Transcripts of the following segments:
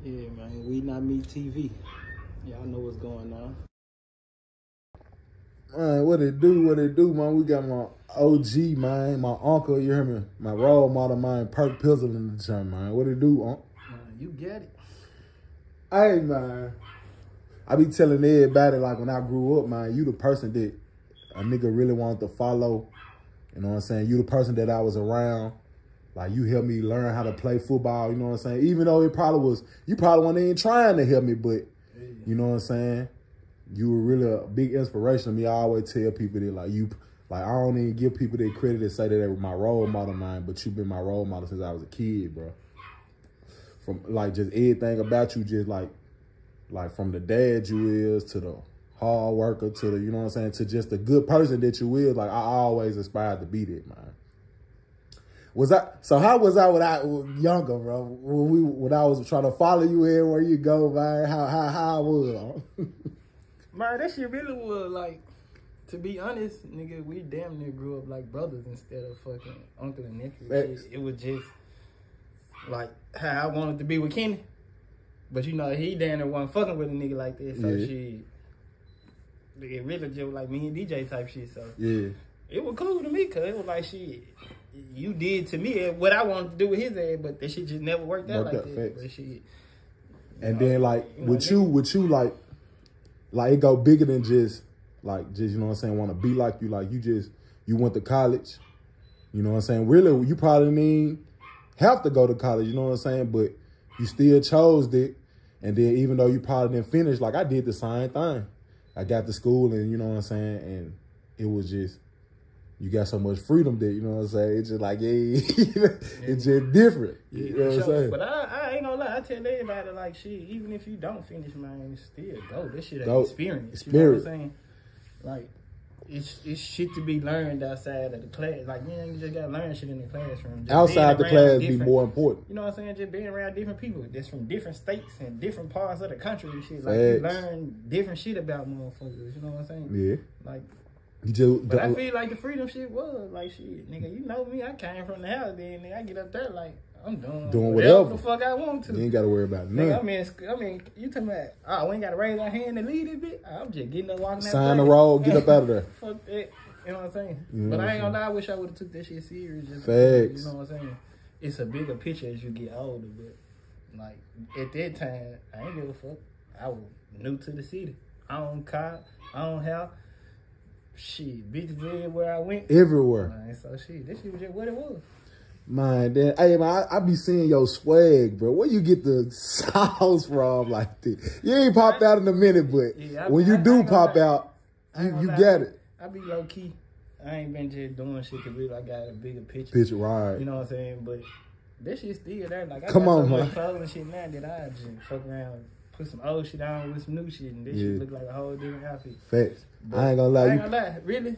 Yeah, man. We Not Me TV. Y'all know what's going on. Man, what it do, man? We got my OG, man, my uncle, you hear me? My role model, man, Perk in the gym, man. What it do, Unc? Man, you get it. Hey, man. I be telling everybody, like, when I grew up, man, you the person that a nigga really wanted to follow. You know what I'm saying? You the person that I was around. Like, you helped me learn how to play football, you know what I'm saying? Even though it probably was, you probably weren't even trying to help me, but, you know what I'm saying? You were really a big inspiration to me. I always tell people that, like, I don't even give people that credit and say that they were my role model, man, but you've been my role model since I was a kid, bro. From, like, just everything about you, just, like from the dad you is to the hard worker to the, you know what I'm saying, to just the good person that you is, like, I always aspired to be that, man. So how was I when I was younger, bro? When I was trying to follow you everywhere you go, man, how I was? Man, that shit really was like, to be honest, nigga, we damn near grew up like brothers instead of fucking uncle and nephew. It was just like how I wanted to be with Kenny. But you know, he damn near wasn't fucking with a nigga like that. So it really just like me and DJ type shit. So it was cool to me because it was like, shit, you did to me what I wanted to do with his ass, but that shit just never worked out like that. But shit. And then like with you like it go bigger than just you know what I'm saying, want to be like you went to college, you know what I'm saying? Really, you probably didn't even have to go to college, you know what I'm saying? But you still chose it. And then even though you probably didn't finish, like I did the same thing. I got to school and you know what I'm saying? And it was just, you got so much freedom there, you know what I'm saying? It's just like, it's just different. You know what I'm saying? But I ain't gonna lie, I tell everybody, like, shit, even if you don't finish, man, still go. This shit ain't experience. You know what I'm saying? Like, it's shit to be learned outside of the class. Like, you just gotta learn shit in the classroom. Just outside the class be more important. You know what I'm saying? Just being around different people that's from different states and different parts of the country and shit. Like, you learn different shit about motherfuckers. You know what I'm saying? Yeah. Like, but I feel like the freedom shit was like, shit, nigga, you know me, I came from the house, then nigga, I get up there like, I'm doing whatever the fuck I want to. You ain't got to worry about nothing. Nigga, I mean, you talking about, we ain't got to raise our hand and lead this bitch? I'm just getting up, walking out. Sign the roll, get up out of there. Fuck that. You know what I'm saying? But I ain't gonna lie, I wish I would have took that shit serious. Facts. You know what I'm saying? It's a bigger picture as you get older, but like at that time, I ain't give a fuck. I was new to the city. I own car, I own house. Shit, bitches everywhere I went. Everywhere. Man, so shit, this shit was just what it was. Man, then, hey, man, I be seeing your swag, bro. Where you get the sauce from like this? You ain't popped out in a minute, but when you do pop out, you got it. I be low key. I ain't been just doing shit to really, I got a bigger picture. Right. You know what I'm saying? But this shit still there. Like, I got so much clothes and shit now that I just fuck around, put some old shit on with some new shit, and this shit look like a whole different outfit. Facts. But I ain't gonna lie. I ain't gonna lie. Really,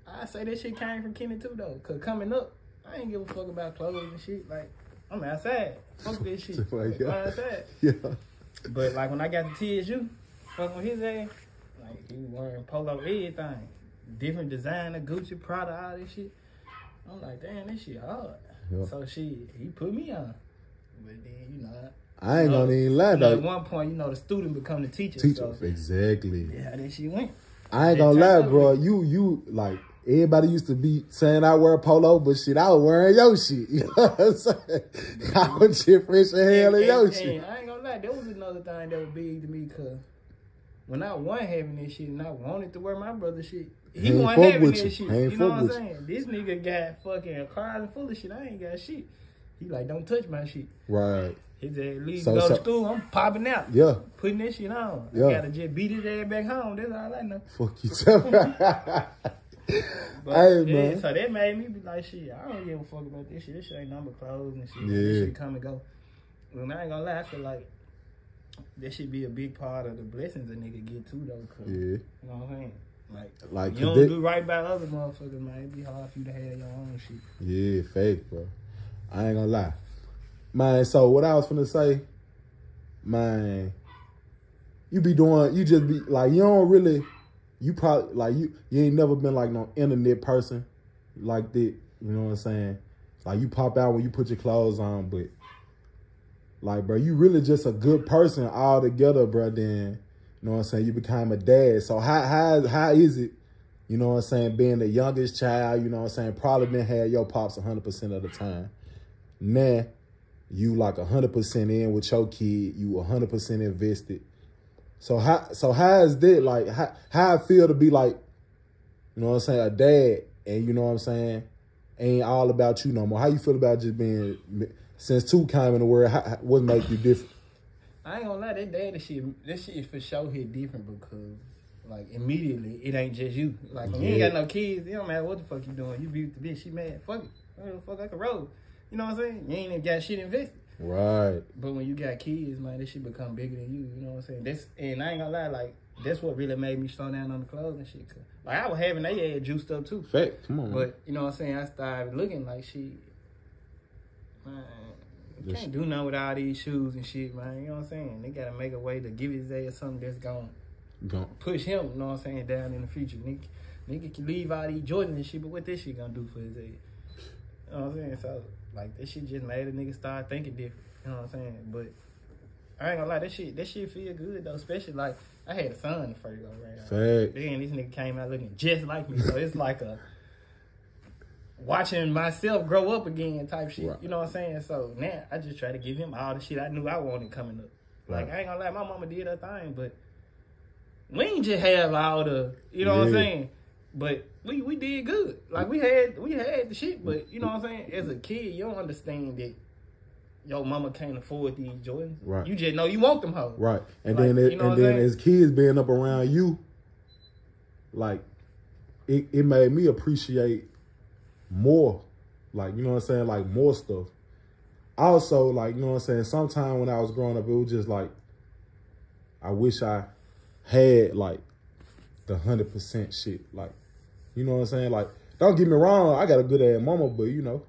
I say that shit came from Kenny too, though. Because coming up, I ain't give a fuck about clothes and shit. Like, I'm outside. Fuck this shit. I'm outside. Yeah. But, like, when I got to TSU, fucking with his ass, like, he was wearing polo everything. Different designer, Gucci, Prada, all this shit. I'm like, damn, this shit hard. Yeah. So, shit, he put me on. But then, you know, I ain't gonna even lie, though. At one point, you know, the student become the teacher. So, exactly. Yeah, how that shit went. I ain't gonna lie, bro. You, like, everybody used to be saying I wear a polo, but shit, I was wearing your shit. You know what I'm saying? I was just fresh as hell in your shit. I ain't gonna lie, that was another thing that was big to me, because when I wasn't having this shit and I wanted to wear my brother's shit, he wasn't having that shit. You know what I'm saying? This nigga got fucking a closet full of shit. I ain't got shit. He like, don't touch my shit. Right. His ass leave to go to school, I'm popping out. Yeah. Putting that shit on. Yeah. I gotta just beat his ass back home. That's all I know. Fuck you too. But, hey, man. So that made me be like, shit, I don't give a fuck about this shit. This shit ain't number clothes and shit. This shit come and go. And I ain't gonna lie, I feel like that should be a big part of the blessings a nigga get too, though. Cause, you know what I'm saying? Like you don't do right by other motherfuckers, man. It'd be hard for you to have your own shit. Yeah, fake, bro. I ain't gonna lie. Man, so what I was finna say, man, you just be, like, you don't really, you probably, like, you ain't never been, like, no internet person like that, you know what I'm saying? Like, you pop out when you put your clothes on, but like, bro, you really just a good person all together, bro, then, you know what I'm saying, you became a dad. So how is it, you know what I'm saying, being the youngest child, you know what I'm saying, probably didn't have your pops 100% of the time. Now, you like 100% in with your kid, you 100% invested. So how is that, like, how I feel to be like, you know what I'm saying, a dad, and you know what I'm saying, ain't all about you no more. How you feel about just being, since 2 came in the world, what make you different? I ain't gonna lie, that shit for sure hit different because, like, immediately, it ain't just you. Like, when you ain't got no kids, it don't matter what the fuck you doing. You beat the bitch, she mad, fuck it. Whatever the fuck I can roll. You know what I'm saying? You ain't even got shit invested. Right. But when you got kids, man, this shit become bigger than you. You know what I'm saying? And I ain't gonna lie, like, that's what really made me slow down on the clothes and shit. Cause, like, I was having they ad juiced up too. Fact, come on. But, you know what I'm saying? I started looking like shit. Man, you can't do nothing with all these shoes and shit, man. You know what I'm saying? They gotta make a way to give his ass something that's gonna push him, you know what I'm saying, down in the future. Nigga can leave all these Jordans and shit, but what this shit gonna do for his ass? You know what I'm saying? So, like, that shit just made a nigga start thinking different. You know what I'm saying? But I ain't gonna lie, that shit feel good though. Especially like I had a son the first go around. Fact. Then this nigga came out looking just like me. So it's like a watching myself grow up again type shit. Right. You know what I'm saying? So now I just try to give him all the shit I knew I wanted coming up. Like, I ain't gonna lie, my mama did her thing, but we ain't just have all the, you know what I'm saying? But we did good. Like, we had the shit, but you know what I'm saying? As a kid, you don't understand that your mama can't afford these Jordans. Right. You just know you want them hoes. Right. And like, then as kids being up around you, like, it made me appreciate more. Like, you know what I'm saying? Like, more stuff. Also, like, you know what I'm saying? Sometime when I was growing up, it was just like, I wish I had, like, the 100% shit. Like, you know what I'm saying? Like, don't get me wrong, I got a good ass mama, but, you know,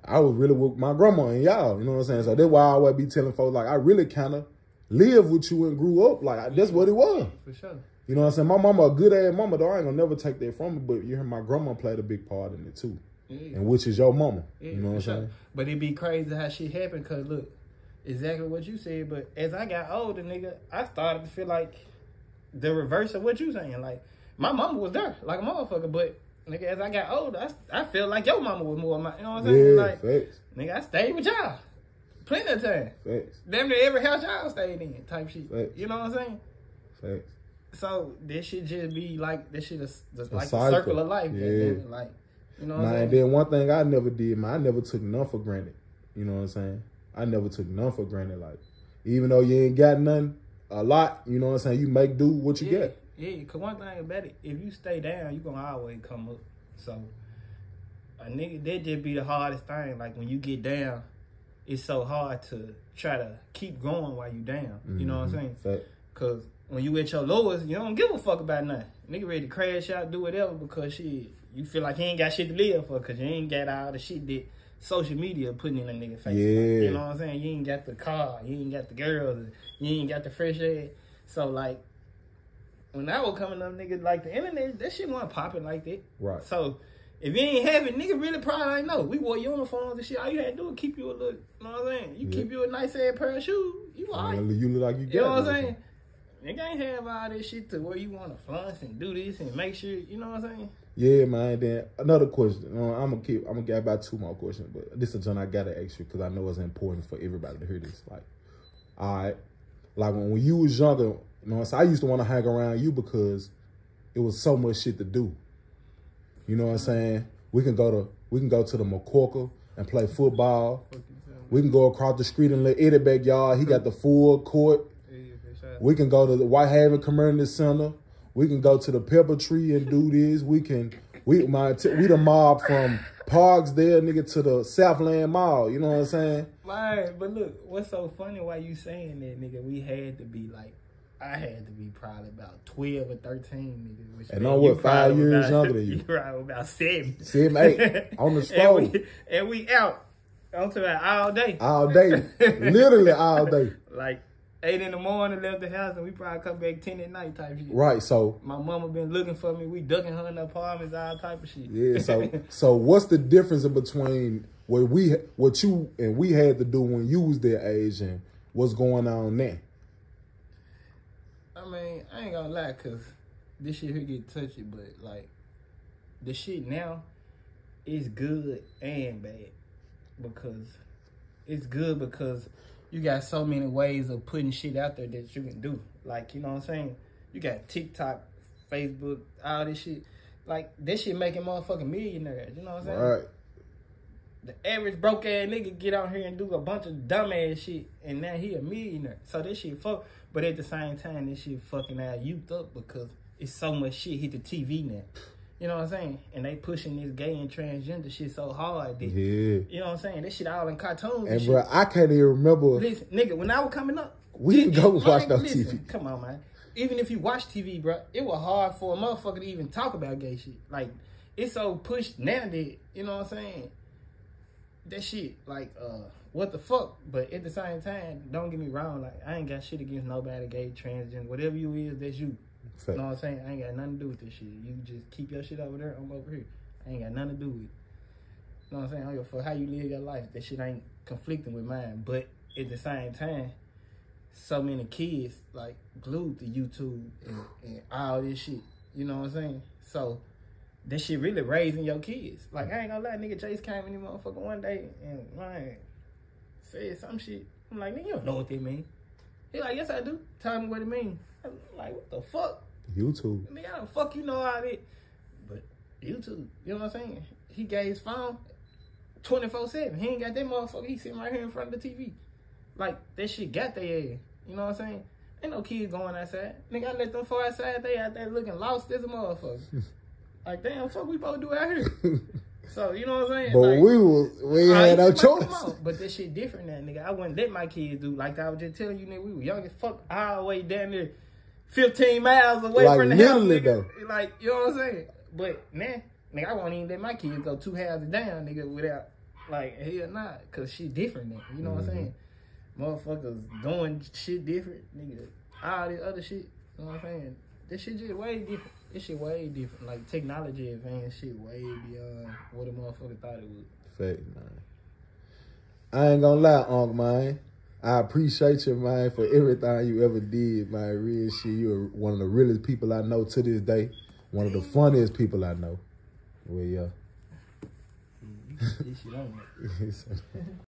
I was really with my grandma and y'all, you know what I'm saying? So that's why I always be telling folks, like, I really kind of lived with you and grew up. Like, that's what it was. For sure. You know what I'm saying? My mama a good ass mama, though. I ain't gonna never take that from her, but you hear my grandma played a big part in it, too. Yeah. And which is your mama. Yeah, you know what I'm saying? But it be crazy how shit happened, because, look, exactly what you said, but as I got older, nigga, I started to feel like the reverse of what you saying. Like, my mama was there, like a motherfucker, but nigga, as I got older, I felt like your mama was more of my, you know what I'm saying? Yeah, like, facts. Nigga, I stayed with y'all plenty of time. Facts. Damn near every house y'all stayed in, type shit. Facts. You know what I'm saying? Facts. So this shit just be like, this shit is just like the circle of life. Yeah. Like, you know what I'm saying? And then one thing I never did, man, I never took none for granted. You know what I'm saying? I never took none for granted. Like, even though you ain't got none, a lot, you know what I'm saying? You make do what you get. Yeah, because one thing about it, if you stay down, you going to always come up. So, a nigga, that just be the hardest thing. Like, when you get down, it's so hard to try to keep going while you down. You know what I'm saying? Because when you at your lowest, you don't give a fuck about nothing. Nigga ready to crash out, do whatever, because shit, you feel like you ain't got shit to live for, because you ain't got all the shit that social media putting in a nigga face. Yeah. Like, you know what I'm saying? You ain't got the car, you ain't got the girls, you ain't got the fresh air. So, like, when I was coming up, nigga, like, the internet, that shit wasn't popping like that. Right. So, if you ain't have it, nigga really probably ain't know. We wore uniforms and shit. All you had to do was keep you a little, you know what I'm saying? You keep you a nice ass pair of shoes, you all right. You look like you got You know what I'm saying? Nigga ain't have all this shit to where you want to flaunt and do this and make sure, you know what I'm saying? Yeah, man. Then another question. I'm gonna get about 2 more questions, but this is one I gotta ask you because I know it's important for everybody to hear this. Like, all right, like when you was younger, you know what I'm saying? I used to want to hang around you because it was so much shit to do. You know what I'm saying? We can go to the McCorkle and play football. We can go across the street and let Eddie backyard. He got the full court. We can go to the Whitehaven Community Center. We can go to the Pepper Tree and do this. We the mob from Parksdale, nigga, to the Southland Mall. You know what I'm saying? Right, but look, what's so funny why you saying that, nigga? We had to be like, I had to be probably about 12 or 13, nigga. Which and I'm what, 5 years younger than you? You probably about 7. 7, 8 on the stroll. and we out. I'm talking about all day. All day. Literally all day. Like 8 in the morning, left the house, and we probably come back 10 at night type shit. Right, so. My mama been looking for me. We ducking her in the apartments, all type of shit. Yeah, so what's the difference in between what you and we had to do when you was their age and what's going on now? I mean, I ain't gonna lie, cause this shit here get touchy, but like the shit now is good and bad because it's good because you got so many ways of putting shit out there that you can do. Like, you know what I'm saying? You got TikTok, Facebook, all this shit. Like, this shit making motherfucking millionaires. You know what I'm saying? Right. The average broke ass nigga get out here and do a bunch of dumb ass shit, and now he a millionaire. So this shit fuck. But at the same time, this shit fucking our youth up because it's so much shit hit the TV now. You know what I'm saying? And they pushing this gay and transgender shit so hard that, you know what I'm saying? This shit all in cartoons and bro, shit. I can't even remember. Listen, nigga, when I was coming up, we didn't go watch no TV. Come on, man. Even if you watch TV, bro, it was hard for a motherfucker to even talk about gay shit. Like, it's so pushed now that, you know what I'm saying? That shit, like, what the fuck? But at the same time, don't get me wrong, like, I ain't got shit against nobody, gay, transgender, whatever you is, that's you. Fact. You know what I'm saying? I ain't got nothing to do with this shit. You just keep your shit over there, I'm over here. I ain't got nothing to do with it. You know what I'm saying? I don't give a fuck how you live your life. That shit ain't conflicting with mine. But at the same time, so many kids, like, glued to YouTube and all this shit. You know what I'm saying? So, that shit really raising your kids. Like, I ain't gonna lie, nigga, Jace came in this motherfucker one day and, man, said some shit. I'm like, nigga, you don't know what that mean. He like, yes, I do. Tell me what it mean. I'm like, what the fuck? YouTube. Nigga, how the fuck you know all that? But YouTube, you know what I'm saying? He got his phone 24/7. He ain't got that motherfucker. He sitting right here in front of the TV. Like, that shit got their ass. You know what I'm saying? Ain't no kids going outside. Nigga, I let them four outside. They out there looking lost as a motherfucker. Like, damn, fuck we supposed to do out here? So, you know what I'm saying? But like, we had no choice. But that shit different now, nigga. I wouldn't let my kids do, like I was just telling you, nigga, we were young as fuck, all the way down there, 15 miles away like from the house, nigga. Though. Like, you know what I'm saying? But now, nigga, I won't even let my kids go 2 houses down, nigga, without, like, hell nah, because she different now. You know what I'm saying? Motherfuckers doing shit different, nigga. All this other shit, you know what I'm saying? This shit just way different. This shit way different. Like, technology advanced shit way beyond what a motherfucker thought it would. Fact, man. I ain't gonna lie, Unc, man. I appreciate you, man, for everything you ever did, man. Real shit. You're one of the realest people I know to this day. One of the funniest people I know. Well, yeah. This shit on it.